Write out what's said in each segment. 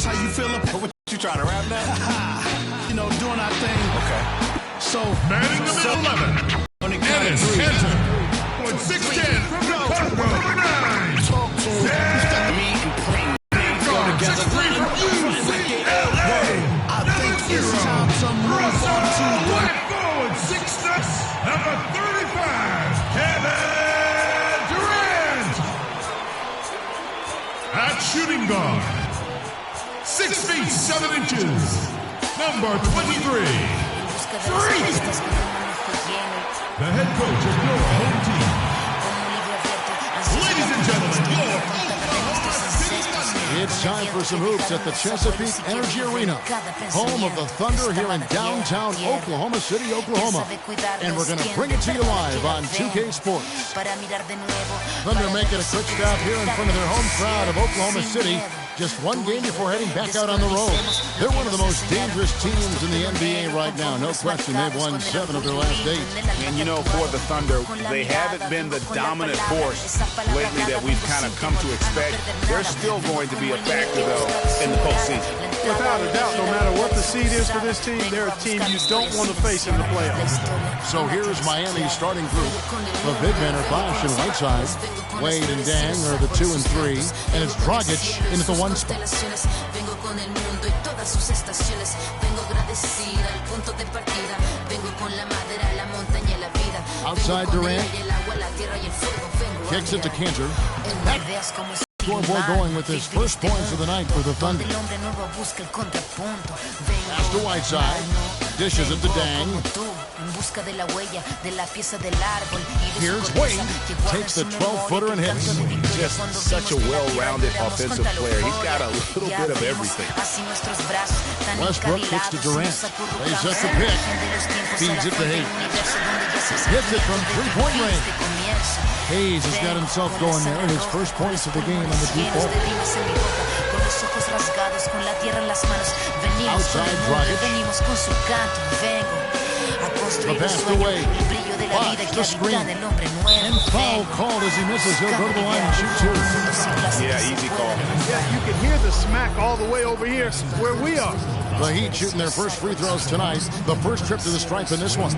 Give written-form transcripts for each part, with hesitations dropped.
How you feel about What you trying to rap now? you know, doing our thing. Okay. So, Manning the middle 11. on the count of Ennis three. Cantor. With 6'10 from the Congo. Number 9. Talk to him. Me and Clayton. Guard 6'3 from UCLA. I think it's time to move on to the Right forward, 6'6", number 35, Kevin Durant. At shooting guard, 6 feet 7 inches, number 23, the head coach of your home team. Ladies and gentlemen, your Oklahoma City Thunder. It's time for some hoops at the Chesapeake Energy Arena, home of the Thunder here in downtown Oklahoma City, Oklahoma. And we're going to bring it to you live on 2K Sports. Thunder making a quick stop here in front of their home crowd of Oklahoma City. Just one game before heading back out on the road. They're one of the most dangerous teams in the NBA right now. No question, they've won 7 of their last 8. And you know, for the Thunder, they haven't been the dominant force lately that we've kind of come to expect. They're still going to be a factor, though, in the postseason. Without a doubt, no matter what the seed is for this team, they're a team you don't want to face in the playoffs. So here's Miami's starting group. The big men are Bosch and Whiteside. Wade and Dang are the 2 and 3. And it's Dragic in at the 1 spot. Outside Durant. Kicks it to Cantor. Scoreboard going with his first points of the night for the Thunder. Pass to Whiteside. Dishes it to Dang. Here's Wade. Takes the 12-footer and hits. Just such a well-rounded offensive player. He's got a little bit of everything. Westbrook kicks to Durant. Lays up the pick. Feeds it to Hayes. Hits it from three-point range. Hayes has got himself going there in his first points of the game on the deep ball. Outside Dragic. The pass away. Watch the screen. And foul called as he misses. He'll go to the line and shoot 2. Yeah, easy call. Yeah, you can hear the smack all the way over here where we are. The Heat shooting their first free throws tonight. The first trip to the stripe in this one.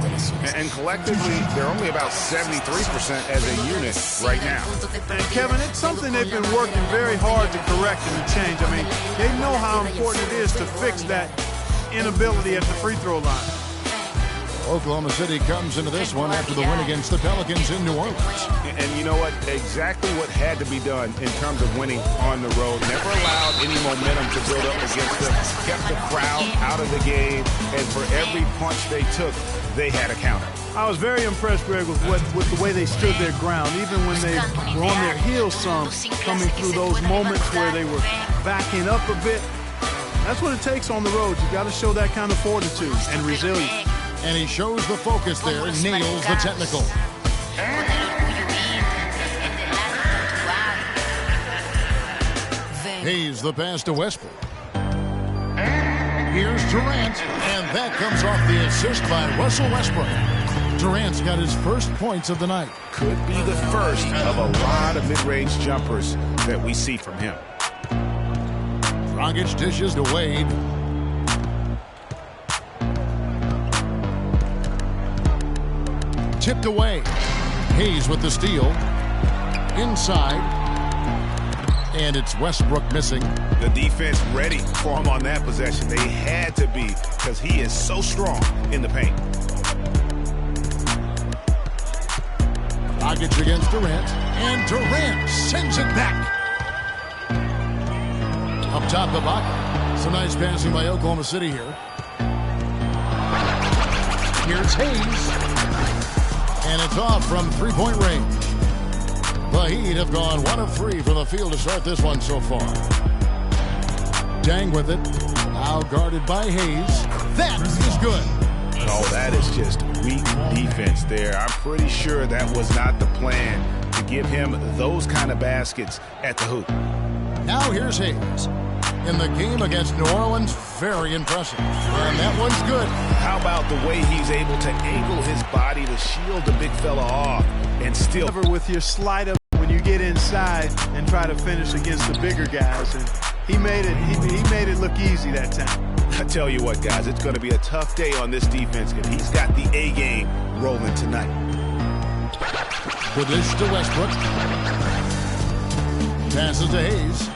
And collectively, they're only about 73% as a unit right now. And Kevin, it's something they've been working very hard to correct and to change. I mean, they know how important it is to fix that inability at the free throw line. Oklahoma City comes into this one after the win against the Pelicans in New Orleans. And you know what? Exactly what had to be done in terms of winning on the road. Never allowed any momentum to build up against them. Kept the crowd out of the game. And for every punch they took, they had a counter. I was very impressed, Greg, with the way they stood their ground, even when they were on their heels some, coming through those moments where they were backing up a bit. That's what it takes on the road. You got to show that kind of fortitude and resilience. And he shows the focus there and nails the technical. Hayes the pass to Westbrook. Here's Durant, and that comes off the assist by Russell Westbrook. Durant's got his first points of the night. Could be the first of a lot of mid-range jumpers that we see from him. Dragic dishes to Wade. Tipped away. Hayes with the steal. Inside. And it's Westbrook missing. The defense ready for him on that possession. They had to be because he is so strong in the paint. Dragic against Durant. And Durant sends it back. Up top, Ibaka. Some nice passing by Oklahoma City here. Here's Hayes. And it's off from three-point range. The Heat have gone 1 of 3 from the field to start this one so far. Dang with it. Now guarded by Hayes. That is good. Oh, that is just weak defense there. I'm pretty sure that was not the plan to give him those kind of baskets at the hoop. Now here's Hayes. In the game against New Orleans, very impressive. And that one's good. How about the way he's able to angle his body to shield the big fella off and still... With your slider when you get inside and try to finish against the bigger guys. And He made it look easy that time. I tell you what, guys, it's going to be a tough day on this defense if he's got the A game rolling tonight. The dish to Westbrook. Passes to Hayes.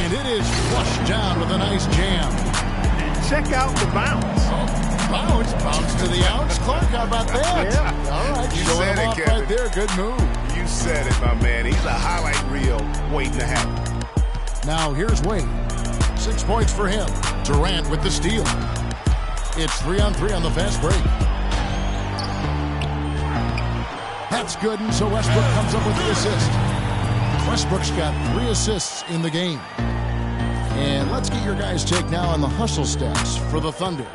And it is flushed down with a nice jam. And check out the bounce. Bounce to the outs. Clark, how about that? Yeah. All right, You showing said him it, off Kevin. right there. Good move. You said it, my man. He's a highlight reel waiting to happen. Now here's Wade. 6 points for him. Durant with the steal. It's 3-on-3 on the fast break. That's good, and so Westbrook comes up with the assist. Westbrook's got 3 assists in the game. And let's get your guys' take now on the hustle stats for the Thunder.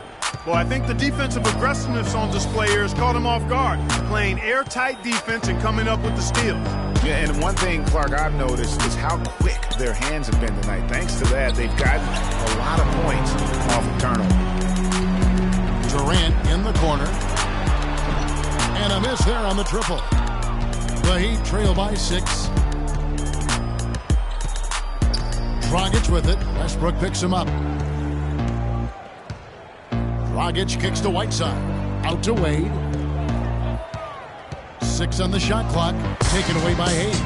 Well, I think the defensive aggressiveness on display here has caught him off guard, playing airtight defense and coming up with the steals. Yeah, and one thing, Clark, I've noticed is how quick their hands have been tonight. Thanks to that, they've gotten a lot of points off of turnover. Durant in the corner. And a miss there on the triple. The Heat trail by 6. Dragic with it. Westbrook picks him up. Dragic kicks to Whiteside. Out to Wade. 6 on the shot clock. Taken away by Hayes.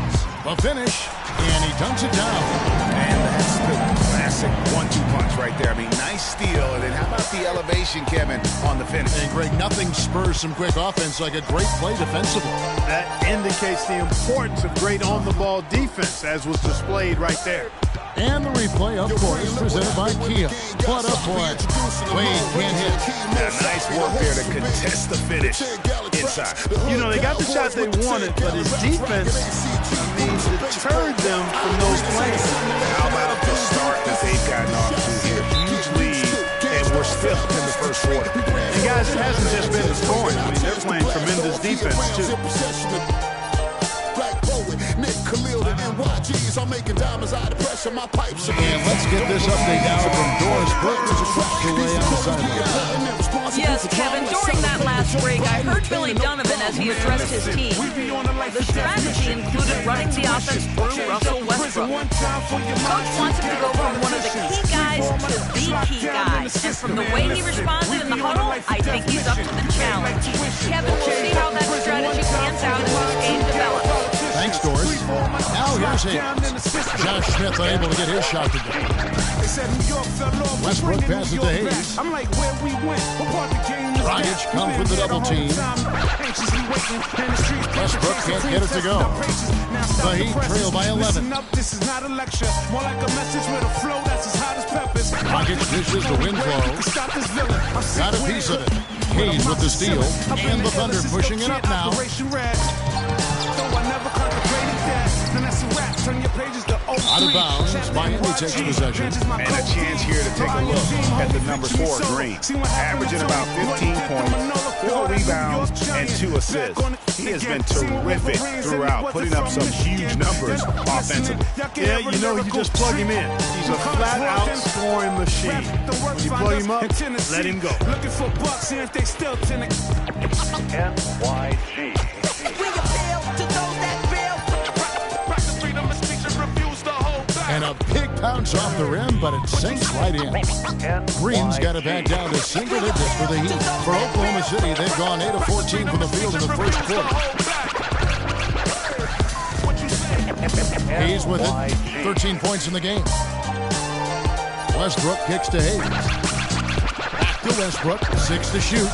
The finish. And he dunks it down. And that's the classic 1-2 punch right there. I mean, nice steal. And then how about the elevation, Kevin, on the finish? And Greg, nothing spurs some quick offense like a great play defensively. That indicates the importance of great on-the-ball defense, as was displayed right there. And the replay, of course, presented by Kia. What a play. Wade can't hit. Yeah, nice work there to contest the finish inside. You know, they got the shot they wanted, but his defense, deterred them from those plays. How about the start that they've gotten off to here? Huge lead, and we're still in the first quarter. And guys, it hasn't just been the scoring. I mean, they're playing tremendous defense, too. And let's get this update now from Doris Brooks, who's across the way on the sideline. Yes, Kevin, during that last break, I heard Billy Donovan as he addressed his team. The strategy included running the offense through Russell Westbrook. Coach wants him to go from one of the key guys to the key guy. And from the way he responded in the huddle, I think he's up to the challenge. Kevin, we'll see how that strategy pans out as this game develops. Thanks, Doris. Now here's Hayes. Josh Smith unable to get his shot to go. Westbrook passes to Hayes. Dragic comes with the double team. Westbrook can't get it to go. The Heat trail by 11. Dragic dishes to Winslow. Got a piece of it. Hayes with the steal. And the Thunder pushing it up now. Out of bounds, Miami takes possession. And a chance here to take a look at the number 4, Green. Averaging about 15 points, 4 rebounds, and 2 assists. He has been terrific throughout, putting up some huge numbers offensively. Yeah, you know, you just plug him in. He's a flat-out scoring machine. When you plug him up, let him go. Looking for bucks, and if they still NYG. And a big bounce off the rim, but it sinks right in. Green's got it back down to single digits for the Heat. For Oklahoma City, they've gone 8 of 14 from the field in the first quarter. Hayes with it. 13 points in the game. Westbrook kicks to Hayes. Back to Westbrook. 6 to shoot.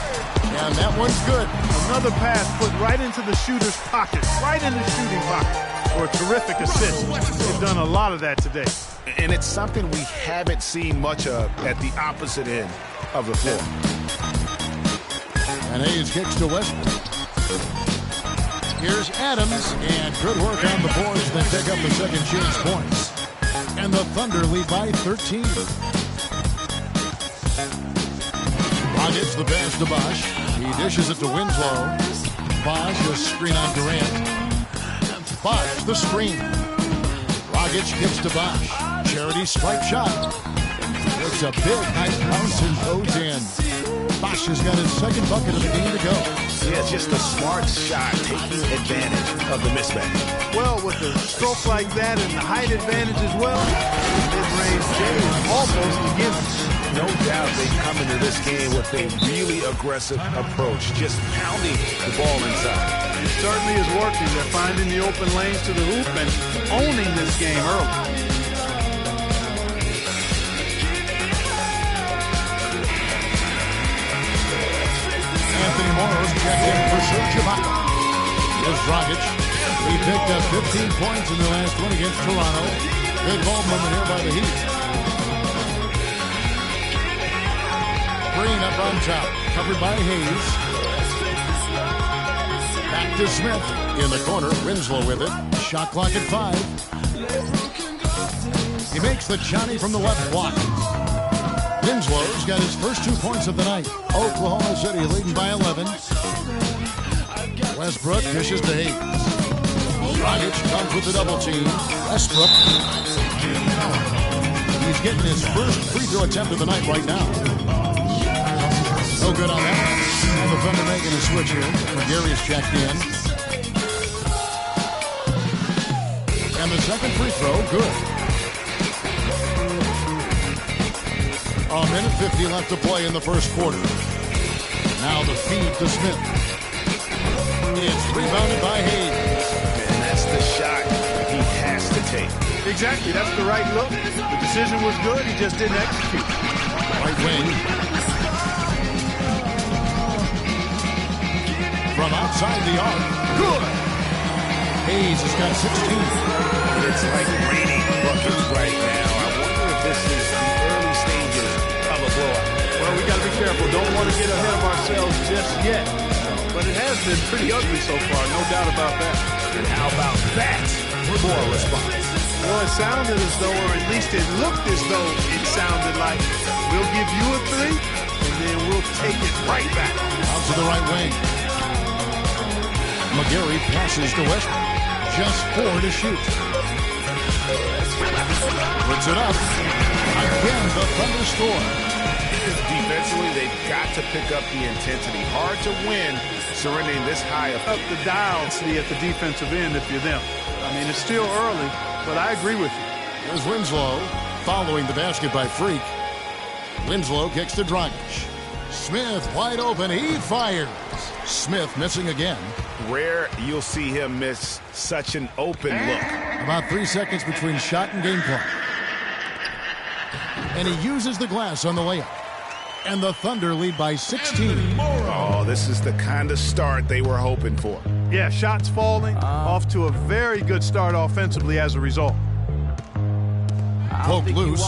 And that one's good. Another pass put right into the shooter's pocket, right in the shooting pocket. For a terrific assist. They've done a lot of that today. And it's something we haven't seen much of at the opposite end of the floor. And Hayes kicks to Westbrook. Here's Adams, and good work on the boards. They pick up the second chance points. And the Thunder lead by 13. Dragic the pass to Bosh. He dishes it to Winslow. Bosh, the screen on Durant. Bosh, the screen. Dragic kicks to Bosh. Charity stripe shot. It's a big high bounce and goes in. Bosch has got his second bucket of the game to go. Yeah, it's just a smart shot, taking advantage of the mismatch. Well, with a stroke like that and the height advantage as well, the mid-range J is almost a given. No doubt they come into this game with a really aggressive approach, just pounding the ball inside. It certainly is working. They're finding the open lanes to the hoop and owning this game early. Anthony Morrow's checked in for Serge Ibaka. Here's Dragic. He picked up 15 points in the last one against Toronto. Big ball movement here by the Heat. Green up on top, covered by Hayes. Back to Smith. In the corner, Winslow with it. Shot clock at 5. He makes the Johnny from the left block. Winslow's got his first 2 points of the night. Oklahoma City leading by 11. Westbrook dishes to Hayes. Dragic comes with the double team. Westbrook. He's getting his first free throw attempt of the night right now. No good on that. And the Thunder making a switch here. McGary's checked in. And the second free throw, good. A minute 50 left to play in the first quarter. Now the feed to Smith. It's rebounded by Hayes. And that's the shot he has to take. Exactly, that's the right look. The decision was good, he just didn't execute. Right wing. From outside the arc. Good. Hayes has got 16. It's like raining buckets right now. I wonder if this is the early stages of a blowout. Well, we got to be careful. Don't want to get ahead of ourselves just yet. But it has been pretty ugly so far, no doubt about that. And how about that for a response? Well, it sounded as though, or at least it looked as though it sounded like, we'll give you a 3, and then we'll take it right back. Out to the right wing. McGary passes to Westbrook. Just 4 to shoot. Puts it up. Again, the Thunder score. Defensively, they've got to pick up the intensity. Hard to win surrendering this high. Up the dial at the defensive end if you're them. I mean, it's still early, but I agree with you. Here's Winslow following the basket by Freak. Winslow kicks to Dragic. Smith wide open. He fires. Smith missing again. Rare you'll see him miss such an open look. About 3 seconds between shot and game clock. And he uses the glass on the layup. And the Thunder lead by 16. Oh, this is the kind of start they were hoping for. Yeah, shots falling. Off to a very good start offensively as a result. Poke loose.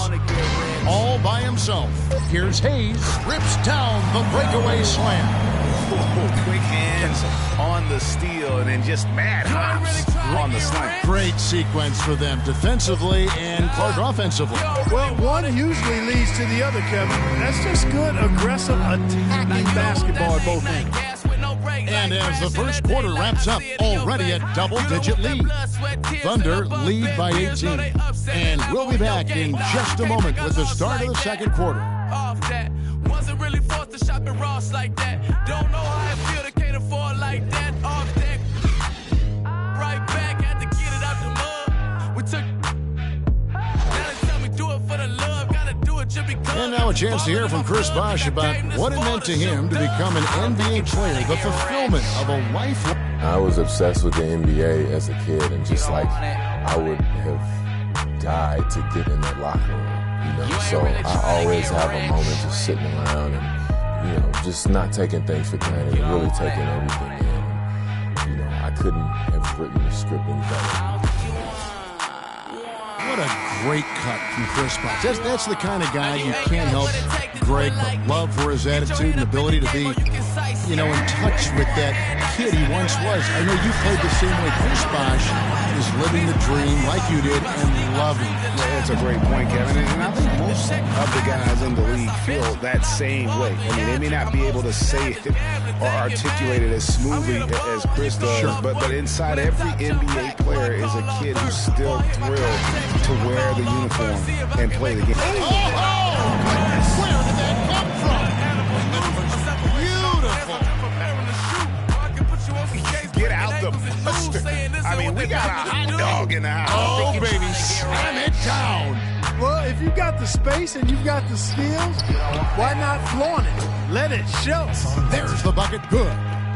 All by himself. Here's Hayes. Rips down the breakaway slam. Oh, quick hands on the steal and then just mad hops on the slam. Great sequence for them defensively and Clark offensively. Well, one usually leads to the other, Kevin. That's just good, aggressive, attacking basketball at both ends. And as the first quarter wraps up, already a double-digit lead. Thunder lead by 18. And we'll be back in just a moment with the start of the second quarter. Wasn't really forced to shop at Ross like that. Don't know how I feel to can't afford like that. Off deck, right back, had to get it out the mud. We took. Now they tell me do it for the love, gotta do it just because. And now a chance to hear from Chris Bosh about what it meant to him to become an NBA player, the fulfillment of a life. I was obsessed with the NBA as a kid, and just like I would have died to get in that locker room. You know, so I always have a moment just sitting around and, you know, just not taking things for granted and really taking everything in. And, you know, I couldn't have written the script any better. What a great cut from Chris Bosh. That's the kind of guy you can't help Greg but love for his attitude and ability to be, you know, in touch with that kid he once was. I know you played the same way. Chris Bosh is living the dream like you did and loving it. Yeah, that's a great point, Kevin. And I think most of the guys in the league feel that same way. I mean, they may not be able to say it or articulate it as smoothly as Chris does, sure. but inside every NBA player is a kid who's still thrilled to wear the uniform and play the game. Oh! Where did that come from? if you've got the space and you've got the skills, why not flaunt it? Let it show. There's the bucket. Good.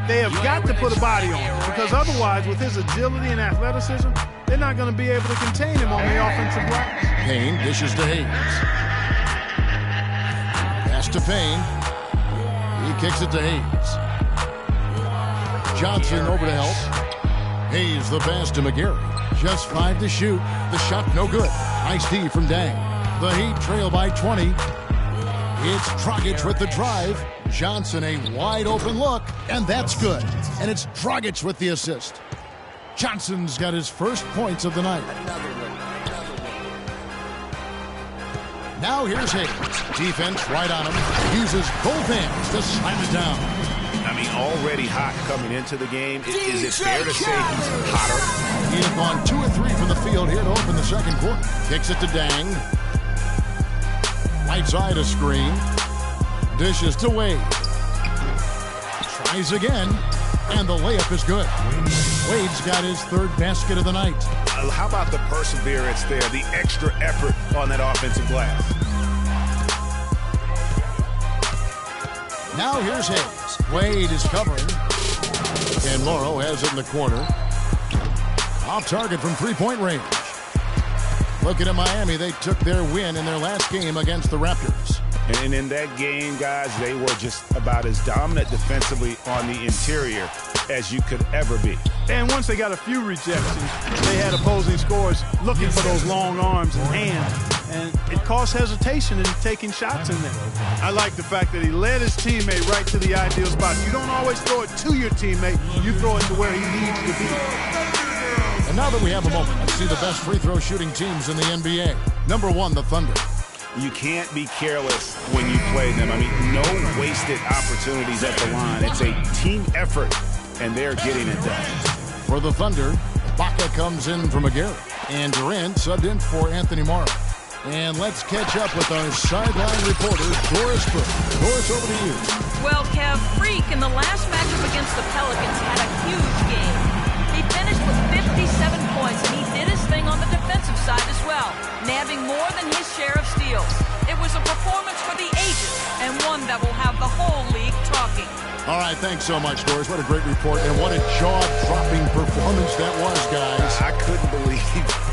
They have got to put a body on him, because otherwise, with his agility and athleticism, they're not going to be able to contain him on the offensive glass. Payne dishes to Hayes. Pass to Payne. He kicks it to Hayes. Johnson over to help. Hayes the pass to McGarry. Just 5 to shoot. The shot no good. Nice D from Dang. The Heat trail by 20. It's Dragic with the drive. Johnson a wide open look, and that's good. And it's Dragic with the assist. Johnson's got his first points of the night. Now here's Hayes. Defense right on him. Uses both hands to slam it down. I mean, already hot coming into the game. Is it fair to say he's hotter? He had gone 2 of 3 from the field here to open the second quarter. Kicks it to Dang. Right side a screen. Dishes to Wade. Tries again. And the layup is good. Wade's got his third basket of the night. How about the perseverance there, the extra effort on that offensive glass? Now here's Hayes. Wade is covering. And Morrow has it in the corner. Off target from three-point range. Looking at Miami, they took their win in their last game against the Raptors. And in that game, guys, they were just about as dominant defensively on the interior as you could ever be. And once they got a few rejections, they had opposing scorers looking for those long arms and hands. And it caused hesitation in taking shots in there. I like the fact that he led his teammate right to the ideal spot. You don't always throw it to your teammate. You throw it to where he needs to be. And now that we have a moment, let's see the best free throw shooting teams in the NBA. Number 1, the Thunder. You can't be careless when you play them. I mean, no wasted opportunities at the line. It's a team effort, and they're getting it done. For the Thunder, Baca comes in for McGarry, and Durant subbed in for Anthony Morrow. And let's catch up with our sideline reporter, Doris Burke. Doris, over to you. Well, Kev, Freak in the last matchup against the Pelicans had a huge game. He finished with 57 points, and he did his thing on the defensive side as well, nabbing more than his share of steals. It was a performance for the ages, and one that will have the whole league talking. All right, thanks so much, Doris. What a great report, and what a jaw-dropping performance that was, guys. I couldn't believe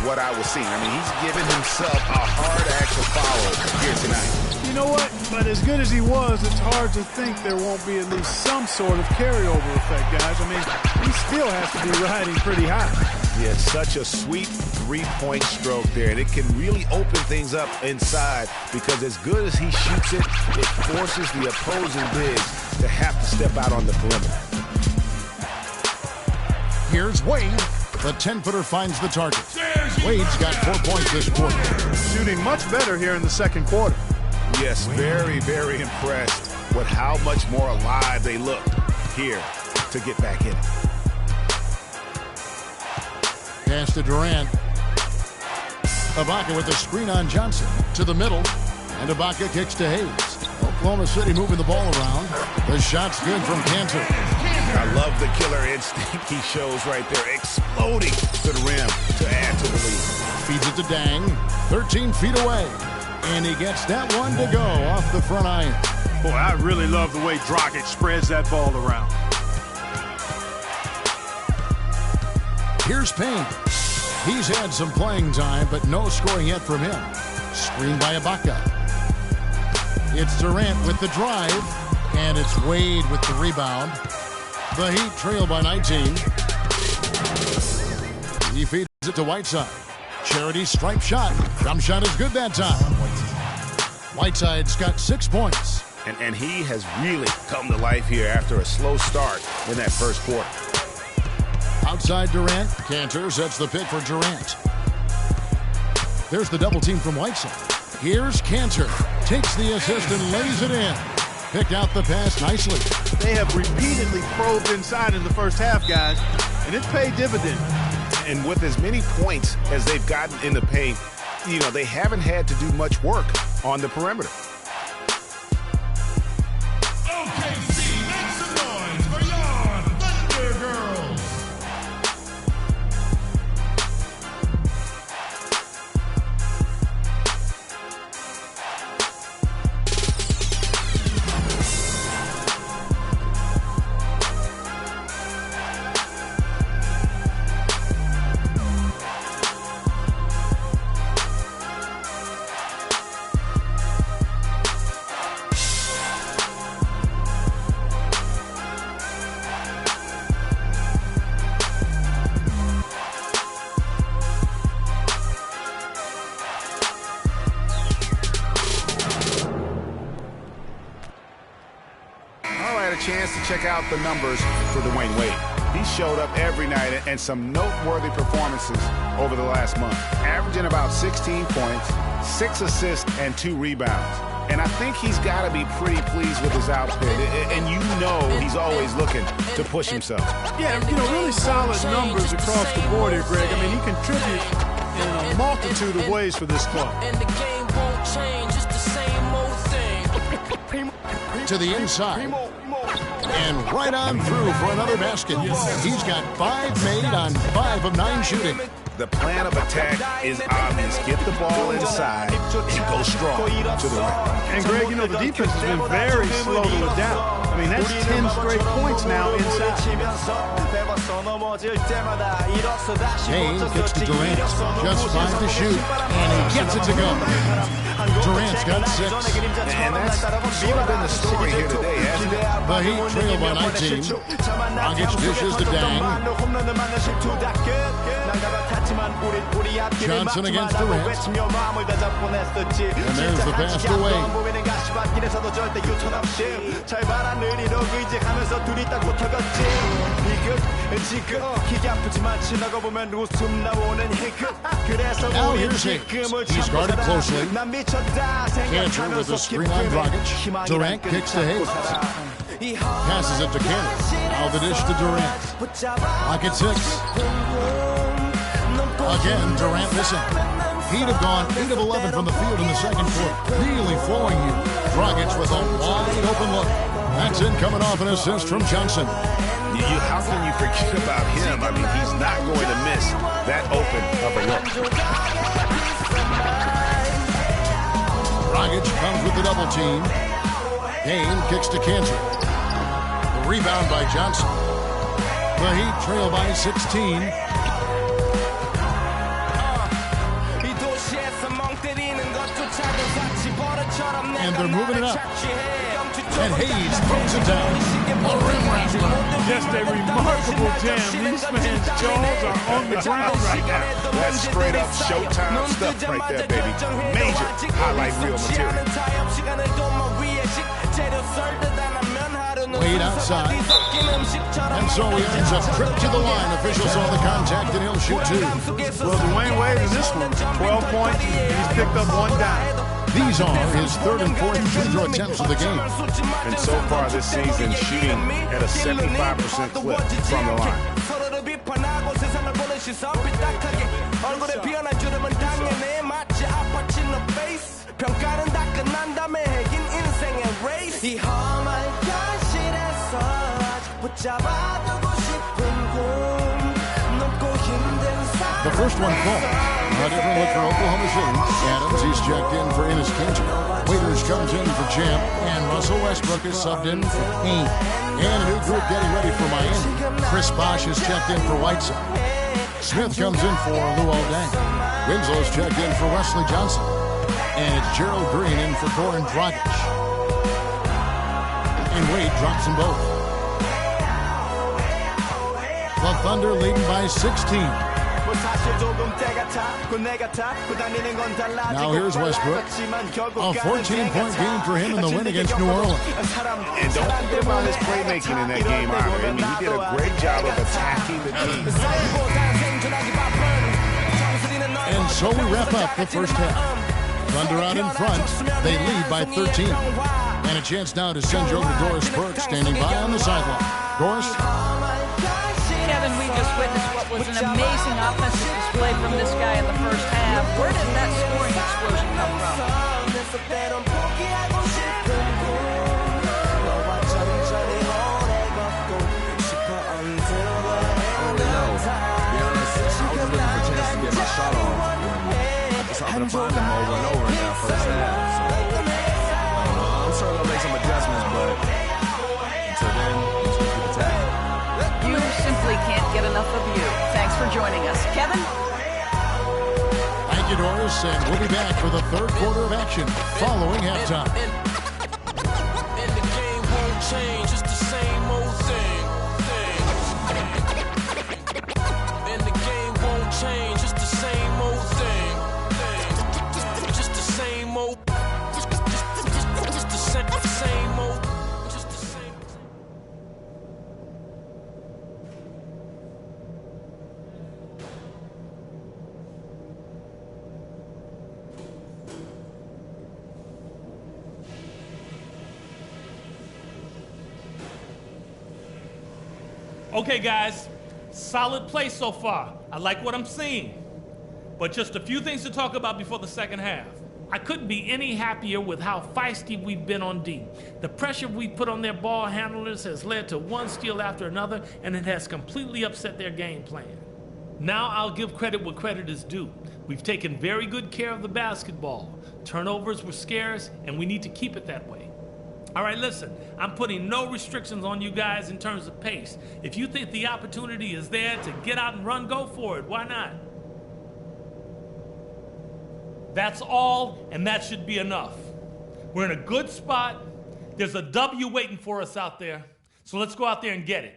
what I was seeing. I mean, he's given himself a hard act to follow here tonight. You know what? But as good as he was, it's hard to think there won't be at least some sort of carryover effect, guys. I mean, he still has to be riding pretty high. Yeah, such a sweet three-point stroke there, and it can really open things up inside because as good as he shoots it, it forces the opposing bigs to have to step out on the perimeter. Here's Wade. The 10-footer finds the target. Wade's got 4 points this quarter. Shooting much better here in the second quarter. Yes, very, very impressed with how much more alive they look here to get back in it. Pass to Durant. Ibaka with the screen on Johnson to the middle. And Ibaka kicks to Hayes. Oklahoma City moving the ball around. The shot's good from Cantor. I love the killer instinct he shows right there, exploding to the rim to add to the lead. Feeds it to Dang, 13 feet away. And he gets that one to go off the front iron. Boy, I really love the way Dragic spreads that ball around. Here's Payne. He's had some playing time, but no scoring yet from him. Screened by Ibaka. It's Durant with the drive, and it's Wade with the rebound. The Heat trail by 19. He feeds it to Whiteside. Charity stripe shot. Jump shot is good that time. Whiteside's got 6 points. And he has really come to life here after a slow start in that first quarter. Outside Durant. Cantor sets the pick for Durant. There's the double team from Whiteside. Here's Cantor. Takes the assist and lays it in. Picked out the pass nicely. They have repeatedly probed inside in the first half, guys, and it's paid dividends. And with as many points as they've gotten in the paint, you know, they haven't had to do much work on the perimeter. OKC, make some noise for your Thunder Girls. chance to check out the numbers for Dwayne Wade. He showed up every night and some noteworthy performances over the last month, averaging about 16 points, 6 assists, and 2 rebounds. And I think he's got to be pretty pleased with his output. And you know he's always looking to push himself. Yeah, really solid numbers across the board here, Greg. I mean, he contributes in a multitude of ways for this club. And the game won't change, it's the same old thing. To the inside. And right on through for another basket. He's got 5 made on 5 of 9 shooting. The plan of attack is obvious. Get the ball inside and go strong to the rim. And Greg, the defense has been very slow to adapt. I mean, that's 10 straight points now inside. Kane kicks to Durant. Just 5 to shoot. And he gets it to go. Durant's got 6. And that's sort of been the story here today, hasn't it? The Heat trail by 19. Dragic dishes to Dang. Johnson against Durant. And there's the pass to Wade. Now here's Hayes. He's guarded closely. Cantor with a screen on Dragic. Durant kicks to Hayes. Passes it to Cantor. Now the dish to Durant. Clock at 6. Again, Durant missing. He'd have gone 8 of 11 from the field in the second quarter. Really flowing you. Dragic with a wide open look. That's in, coming off an assist from Johnson. How can you forget about him? I mean, he's not going to miss that open upper look. Dragic comes with the double team. Kane kicks to Cantor. The rebound by Johnson. The Heat trail by 16. And they're moving it up. And Hayes throws it down. A rim rattler. Just a remarkable jam. These fans' jaws are on the ground right now. That's straight up Showtime stuff right there, baby. Major highlight reel material. Wade outside. And so he earns a trip to the line. Officials saw the contact and he'll shoot 2. Well, Dwayne Wade in this one, 12 points. He's picked up 1 dime. These are his 3rd and 4th free throw attempts of the game. And so far this season, shooting at a 75% clip from the line. The first one called. A different look for Oklahoma City. Adams, he's checked in for Enes Kanter. Waiters comes in for Champ, and Russell Westbrook is subbed in for Payne. And a new group getting ready for Miami. Chris Bosh is checked in for Whiteside. Smith comes in for Luol Deng. Winslow's checked in for Wesley Johnson. And it's Gerald Green in for Goran Dragic. And Wade drops them both. The Thunder leading by 16. Now here's Westbrook. A 14-point game for him in the win against New Orleans. And don't forget about his playmaking in that game either. I mean, he did a great job of attacking the team. And so we wrap up the first half. Thunder out in front. They lead by 13. And a chance now to send you over to Doris Burke, standing by on the sideline. Doris? Kevin, we just witnessed what was an amazing offensive display from this guy in the first half. Where did that scoring explosion come from? Shot off. I just happened to find them over and over in that first half. So, I'm sure they'll make some adjustments, but until then, just keep attacking. You simply can't get enough of you. Thanks for joining us. Kevin? Thank you, Doris, and we'll be back for the 3rd quarter of action following halftime. And the game won't change, it's the same old thing. And the game won't change, it's the same old thing. Just the same old. Just the same old. Just the same. Okay, guys, solid play so far. I like what I'm seeing. But just a few things to talk about before the second half. I couldn't be any happier with how feisty we've been on D. The pressure we put on their ball handlers has led to one steal after another, and it has completely upset their game plan. Now I'll give credit where credit is due. We've taken very good care of the basketball. Turnovers were scarce, and we need to keep it that way. All right, listen, I'm putting no restrictions on you guys in terms of pace. If you think the opportunity is there to get out and run, go for it. Why not? That's all, and that should be enough. We're in a good spot. There's a W waiting for us out there. So let's go out there and get it.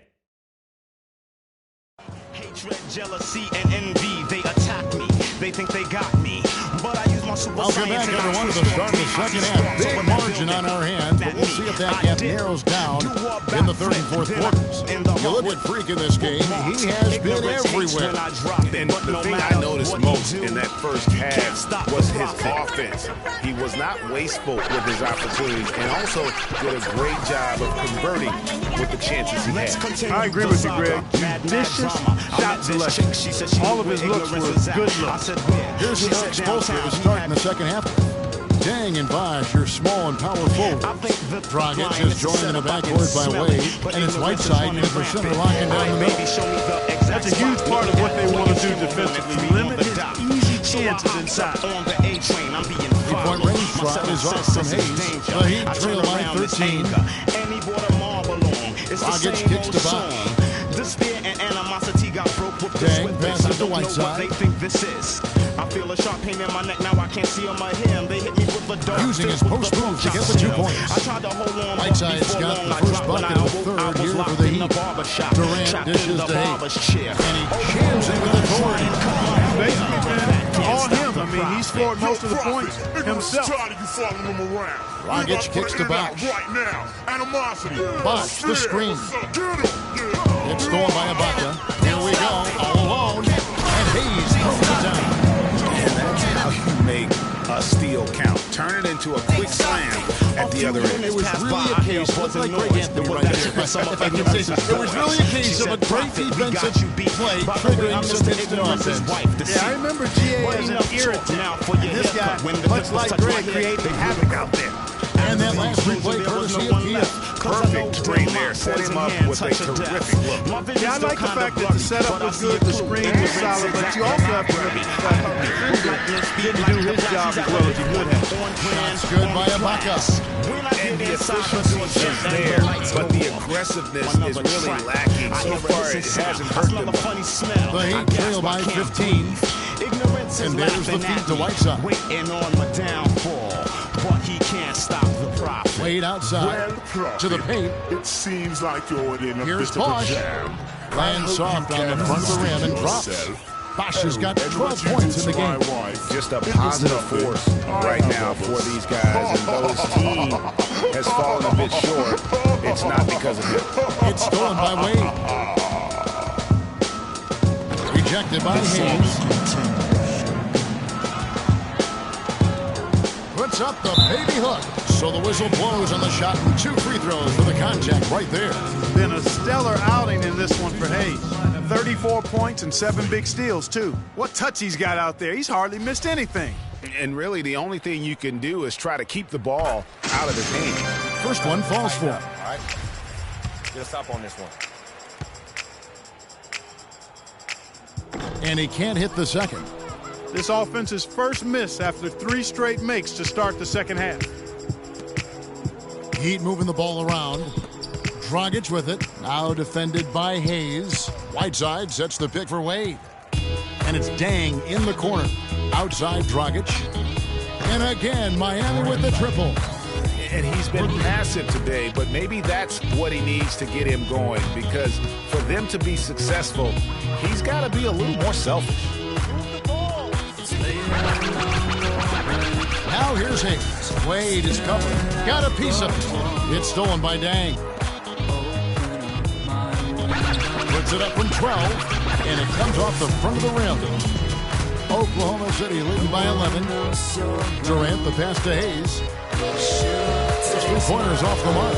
Hatred, jealousy, and envy, they attack me. They think they got me. But I use my super Welcome back, everyone, to the start of the second half. Big margin on our hands, but we'll see if that gap narrows down in the third and fourth quarters. You look at Freak in this game, he has been everywhere. And the thing I noticed most in that first half was his offense. He was not wasteful with his opportunities and also did a great job of converting with the chances he had. I agree with you, Greg. Judicious shot selection. All of his looks were good looks. Here's the explosive to start in the second half. Dang and Bosh, you're small and powerful. Dragic is joined in the backcourt by Wade, and it's Whiteside in the center locking down the middle. That's a huge part of what they want to do defensively. Limit his easy chances inside. Three-point range shot is off from Hayes. The Heat trail by 13. Dragic kicks to Bosh. Despair and animosity got broke with the Dang, swift. passes I to don't know Whiteside. what they think this is. I feel a sharp pain in my neck, now I can't see on my hair. They hit me with a dart. Using his post move to get the 2 points. I tried to hold on, Whiteside's got the first bucket of the third here for the Heat. Durant dishes to Hayes. And he jams it with authority. Basically, man, all him. I mean, he scored most of the points himself. Dragic kicks to Bosh. Bosh, the screen. It's stolen by Ibaka. Here we go, all alone. And Hayes throws it down. And that's how you make a steal count. Turn it into a quick slam at the other end. It was really a case, looked like Greg Anthony right there. If I can say so. It was really a case of a great defensive play triggering some instant offense. Yeah, I remember GA as an irritant. And this guy, much like Greg, created havoc out there. And that last replay courtesy of Kia. Perfect screen there. Set him up with a terrific look. Yeah, I like the fact that the setup was good, the screen was solid, but you also have to look at the fact that the didn't do his job as well as he would have. Shots good by Ibaka. And the efficiency is there, but the aggressiveness is really lacking. So far, it hasn't hurt them. The Heat trail by 15. And there's the feed to Whiteside. Waiting on my downfall, but he can't stop the profit. Wade outside to the paint. It seems like you're in a Here's bit of a Bosh. jam. Lands soft on the front of the rim and drops. Bosh has got 12 points in the game. Just a positive force right now for these guys. And though his team has fallen a bit short, it's not because of him. It's stolen by Wade. Rejected by Hayes. Puts up the baby hook. So the whistle blows on the shot and 2 free throws for the contact right there. Been a stellar outing in this one for Hayes. 34 points and 7 big steals, too. What touch he's got out there. He's hardly missed anything. And really, the only thing you can do is try to keep the ball out of his hand. First one falls for him. All right. Get a stop on this one. And he can't hit the second. This offense's first miss after 3 straight makes to start the second half. Heat moving the ball around. Dragic with it. Now defended by Hayes. Whiteside sets the pick for Wade. And it's Dang in the corner. Outside Dragic. And again, Miami with the triple. And he's been massive today, but maybe that's what he needs to get him going, because for them to be successful, he's got to be a little more selfish. Now here's Hayes. Wade is covered. Got a piece of it. It's stolen by Dang. Puts it up from 12, and it comes off the front of the rim. Oklahoma City leading by 11. Durant, the pass to Hayes. 3 pointers off the mark.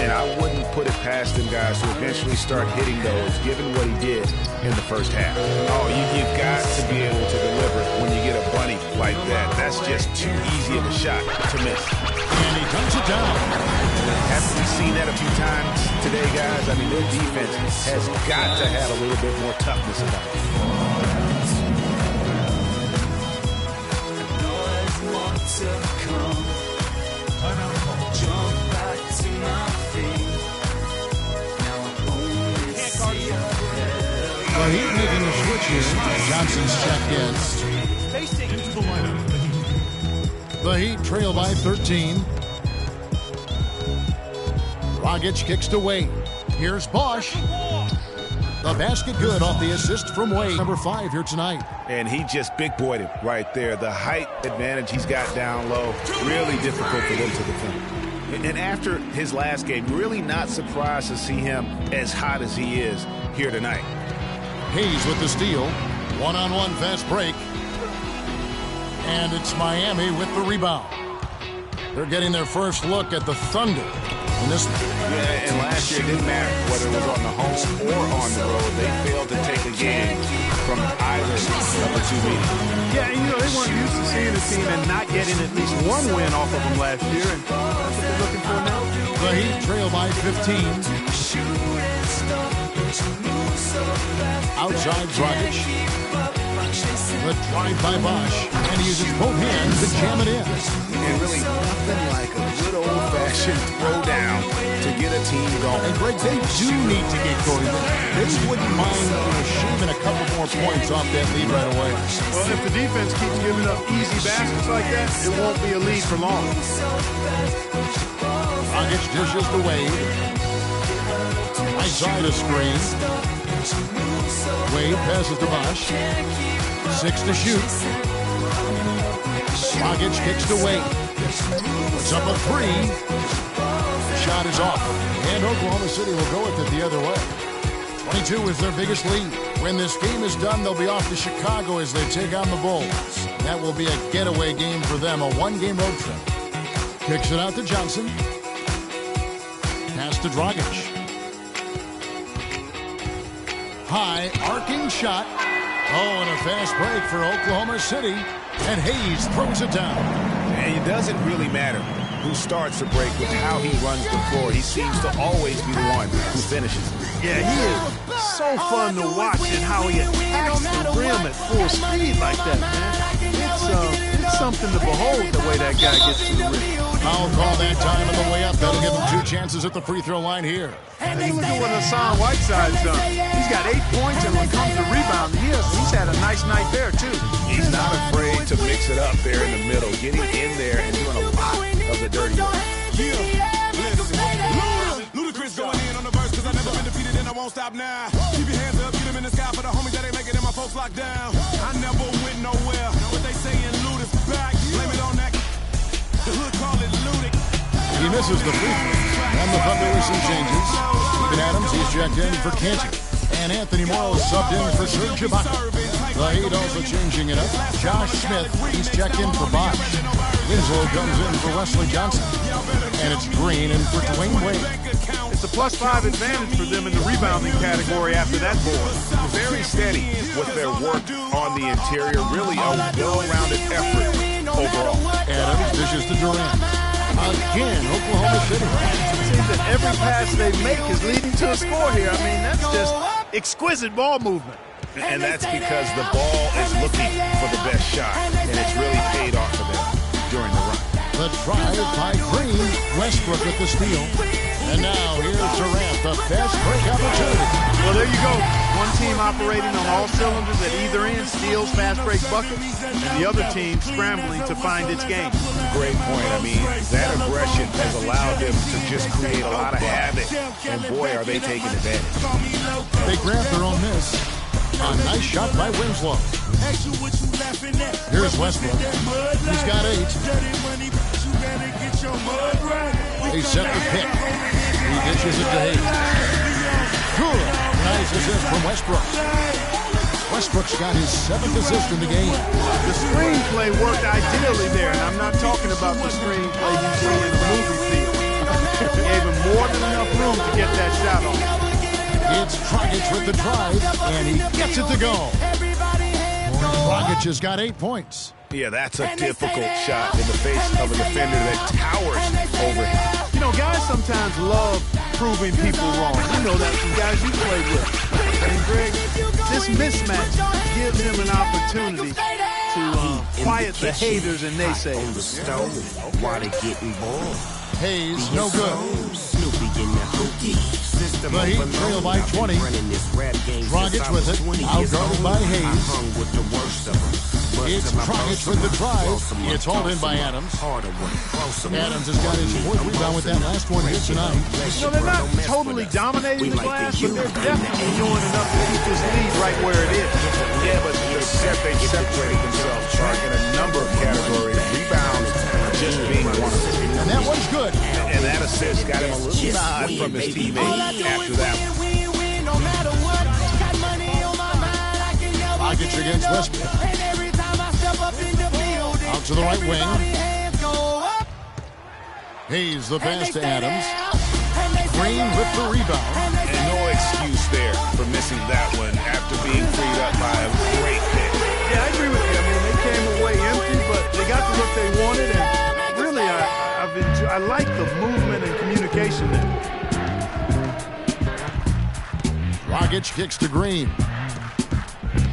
And I wouldn't put it past them guys to eventually start hitting those, given what he did in the first half. Oh, you've got to be able to deliver when you get a bunny like that. That's just too easy of a shot to miss. And he comes it down. Haven't we seen that a few times today, guys? I mean, their defense has got to have a little bit more toughness about it. Well, he's making the switch here. Johnson's checked in. Into the lineup. The Heat trail by 13. Dragic kicks to Wade. Here's Bosch. The basket good off the assist from Wade. Number 5 here tonight. And he just big boyed it right there. The height advantage he's got down low, really difficult for them to defend. And after his last game, really not surprised to see him as hot as he is here tonight. Hayes with the steal. One-on-one fast break. And it's Miami with the rebound. They're getting their first look at the Thunder in this one. Yeah, and last year it didn't matter whether it was on the home or on the road. They failed to take a game from either of the two meetings. Yeah, and they weren't used to seeing a team and not getting at least one win off of them last year, and that's what they're looking for now. The Heat trail by 15. Outside Dragic. The drive by Bosch, and he uses both hands to jam it in. And really nothing like a good old-fashioned throwdown to get a team going. And Greg, they do need to get going. They wouldn't mind shaving a couple more points off that lead right away. Well, if the defense keeps giving up easy baskets like that, it won't be a lead for long. Dragic dishes to Wade. Right side a screen. Wade passes to Bosch. 6 to shoot. Dragic kicks to Wade. Puts up a 3. Shot is off. And Oklahoma City will go with it the other way. 22 is their biggest lead. When this game is done, they'll be off to Chicago as they take on the Bulls. That will be a getaway game for them, a one-game road trip. Kicks it out to Johnson. Pass to Dragic. High, arcing shot. Oh, and a fast break for Oklahoma City. And Hayes throws it down. And it doesn't really matter who starts the break with how he runs the floor. He seems to always be the one who finishes. Yeah, he is so fun to watch and how he attacks the rim at full speed like that, man. It's something to behold the way that guy gets to the rim. Foul call that time on the way up. That'll give him 2 chances at the free throw line here. And look at what Hassan Whiteside's done. He's got 8 points, and when it comes to rebounding, he's had a nice night there, too. He's not afraid to mix it up there in the middle, getting in there and doing a lot of the dirty work. Ludacris going in on the verse, cause I never been defeated and I won't stop now. Keep your hands up, get them in the sky for the homies that ain't making it, my folks locked down. I never went nowhere, but they saying Luda's back. Blame it on that. The hood call it Ludic. He misses the free throw. And the Thunder with some changes. Stephen Adams, he's checked in for Canty. And Anthony Morrow subbed in for Serge Ibaka. The Heat also changing it up. Josh Smith, he's checked in for Bosch. Winslow comes in for Wesley Johnson. And it's Green in for Dwayne Wade. It's a +5 advantage for them in the rebounding category after that board. Very steady with their work on the interior. Really a well-rounded effort overall. Adams dishes to Durant. Again, Oklahoma City. It seems that every pass they make is leading to a score here. I mean, that's just exquisite ball movement. And that's because the ball is looking for the best shot. And it's really paid off for them during the run. The drive by Green. Westbrook with the steal. And now here's Durant, the fast break opportunity. Well, there you go. One team operating on all cylinders at either end, steals, fast break buckets, and the other team scrambling to find its game. Great point. I mean, that aggression has allowed them to just create a lot of havoc. And boy, are they taking advantage. They grab their own miss. A nice shot by Winslow. Here's Westbrook. He's got 8. They set the pick. He dishes it to Hayes. Good. Nice assist from Westbrook. Westbrook's got his 7th assist in the game. The screenplay worked ideally there, and I'm not talking about the screenplay you see in the movie theater. Gave him more than enough Dragic with the drive, and he gets it to go. Dragic has got 8 points. Yeah, that's a difficult shot in the face of a defender that towers over him. You know, guys sometimes love proving people wrong. You know that from guys you played with. And Greg, this mismatch gives him an opportunity to quiet the haters and naysayers. Hayes, no good. The Heat trail by 20. Dragic with it, outguarded by Hayes. It's Dragic with the drive. It's hauled in by Adams. Adams has got his 4th rebound with that last one here tonight. You know, they're not totally dominating the glass, but they're definitely doing enough to keep this lead right where it is. Yeah, but they separated themselves, Chark, in a number of categories. Rebounds just being one of them. And that one's good. And that assist got him a little nod from his teammate after that one. Dragic against Westbrook. Out to the right wing. Hayes the pass to Adams. Green with the rebound. And no excuse there for missing that one after being freed up by a great pick. Yeah, I agree with you. I mean, they came away empty, but they got the look they wanted, and really, I like the movement and communication there. Dragic kicks to Green.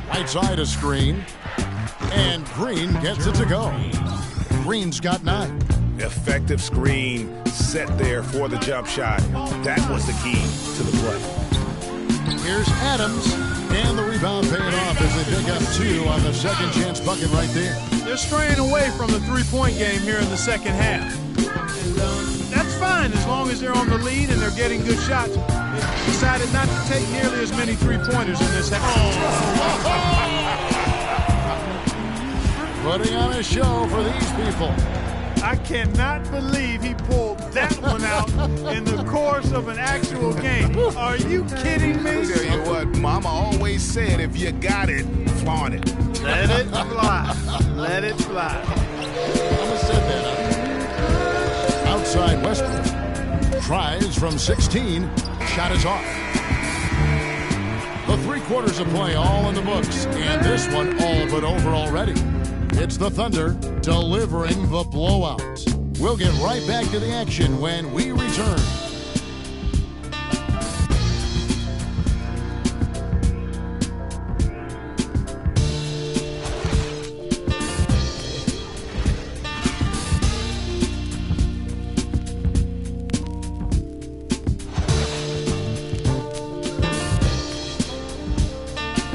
Right side of screen. And Green gets it to go. Green's got 9. Effective screen set there for the jump shot. That was the key to the play. Here's Adams. And the rebound paying off as they pick up 2 on the second chance bucket right there. They're straying away from the three-point game here in the second half. And that's fine as long as they're on the lead and they're getting good shots. They decided not to take nearly as many three-pointers in this half. Putting on a show for these people. I cannot believe he pulled that one out in the course of an actual game. Are you kidding me? I'll tell you what, Mama always said, if you got it, flaunt it. Let it fly. Let it fly. Mama said that. Outside Westbrook. Tries from 16. Shot is off. The 3 quarters of play all in the books. And this one all but over already. It's the Thunder delivering the blowout. We'll get right back to the action when we return.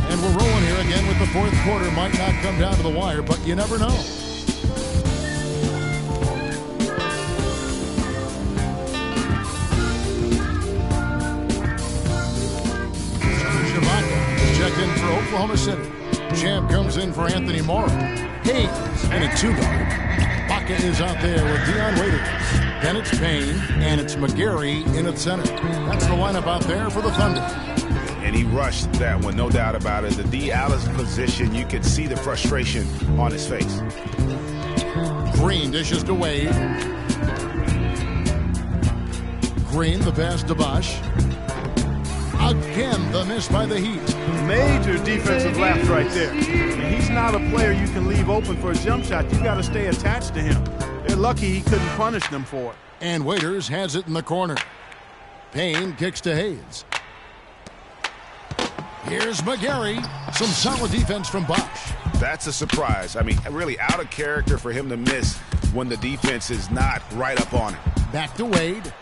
And we're rolling here again with the 4th quarter. Might not come down to the wire, but you never know. Checked in for Oklahoma City. Champ comes in for Anthony Morrow. Hayes in a 2-guard. Baca is out there with Dion Waiters. Then it's Payne, and it's McGarry in at center. That's the lineup out there for the Thunder. And he rushed that one, no doubt about it. The D. Alice position, you could see the frustration on his face. Green dishes to Wade. Green, the pass to Bosch. Again, the miss by the Heat. Major defensive lapse right there. And he's not a player you can leave open for a jump shot. You got to stay attached to him. They're lucky he couldn't punish them for it. And Waiters has it in the corner. Payne kicks to Hayes. Here's McGarry. Some solid defense from Bosch. That's a surprise. I mean, really out of character for him to miss when the defense is not right up on him. Back to Wade.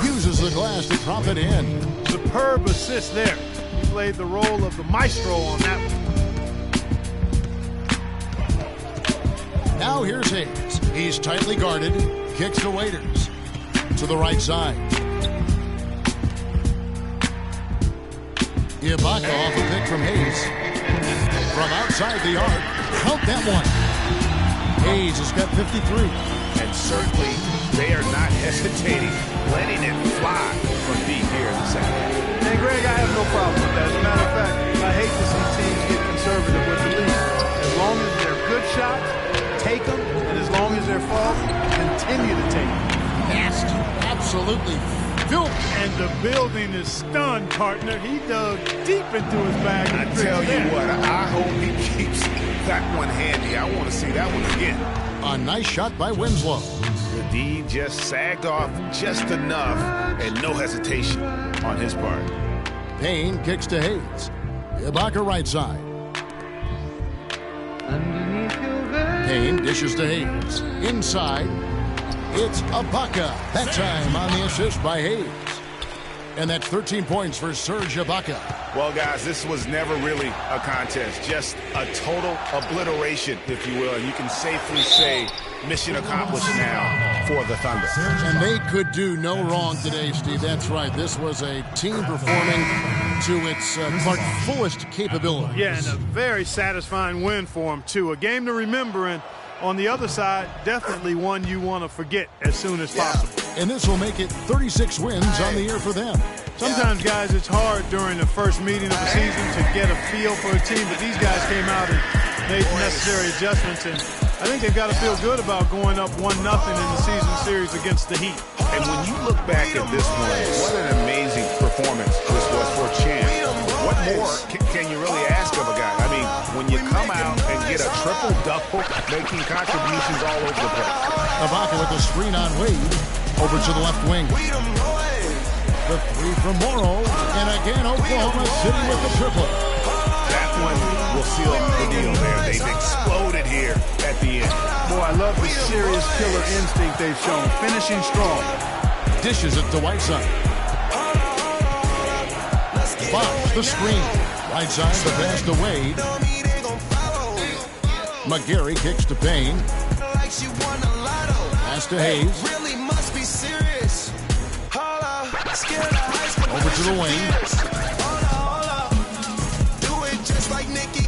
Uses the glass to drop it in. Superb assist there. He played the role of the maestro on that one. Now here's Hayes. He's tightly guarded. Kicks to Waiters. To the right side. Ibaka off a pick from Hayes. From outside the arc. Count that one. Hayes has got 53. And certainly they are not hesitating, letting it fly from deep here in the second half. And Greg, I have no problem with that. As a matter of fact, I hate to see teams get conservative with the lead. As long as they're good shots, take them. And as long as they're falling, continue to take them. Nasty, absolutely filthy. And the building is stunned, partner. He dug deep into his bag. I tell you what, I hope he keeps that one handy. I want to see that one again. A nice shot by Winslow. The D just sagged off just enough and no hesitation on his part. Payne kicks to Hayes. Ibaka right side. Payne dishes to Hayes. Inside, it's Ibaka. That time on the assist by Hayes. And that's 13 points for Serge Ibaka. Well, guys, this was never really a contest. Just a total obliteration, if you will. And you can safely say mission accomplished now for the Thunder. And they could do no wrong today, Steve. That's right. This was a team performing to its fullest capability. Yeah, and a very satisfying win for them, too. A game to remember, and on the other side, definitely one you want to forget as soon as possible. And this will make it 36 wins on the year for them. Sometimes, guys, it's hard during the first meeting of the season to get a feel for a team, but these guys came out and made the necessary adjustments, and I think they've got to feel good about going up 1-0 in the season series against the Heat. And when you look back at this one, what an amazing performance this was for Chan. What more can you really ask of a guy? I mean, when you come out and get a triple-double, making contributions all over the place. Ibaka with the screen on Wade. Over to the left wing. The three from Morrow. And again, Oklahoma City with the triple. That one will seal the deal there. They've exploded here at the end. Boy, I love the serious killer instinct they've shown. Finishing strong. Dishes it to Whiteside. Fox, the screen. Right side, the pass to Wade. McGarry kicks to Payne. Pass to Hayes. Over to the wing.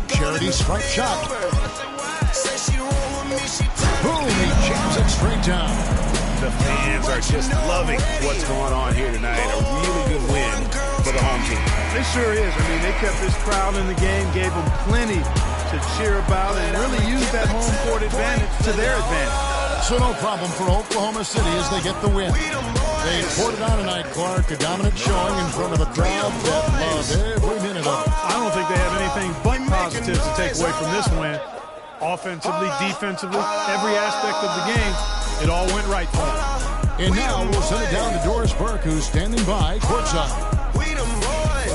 Charity strike shot. Boom, he jams it straight down. The fans are just loving what's going on here tonight. A really good win for the home team. It sure is. I mean, they kept this crowd in the game, gave them plenty to cheer about, and really used that home court advantage to their advantage. So no problem for Oklahoma City as they get the win. They poured it on tonight, Clark. A dominant showing in front of a crowd that loved every minute of it. I don't think they have anything but positives to take away from this win. Offensively, defensively, every aspect of the game, it all went right for them. And now we'll send it down to Doris Burke, who's standing by courtside. We them boys.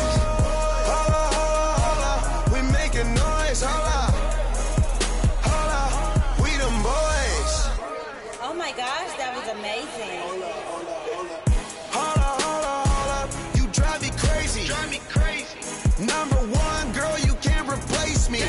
We making noise. We them boys. Oh my gosh, that was amazing. You drive me crazy. Number one, girl, you can't replace me.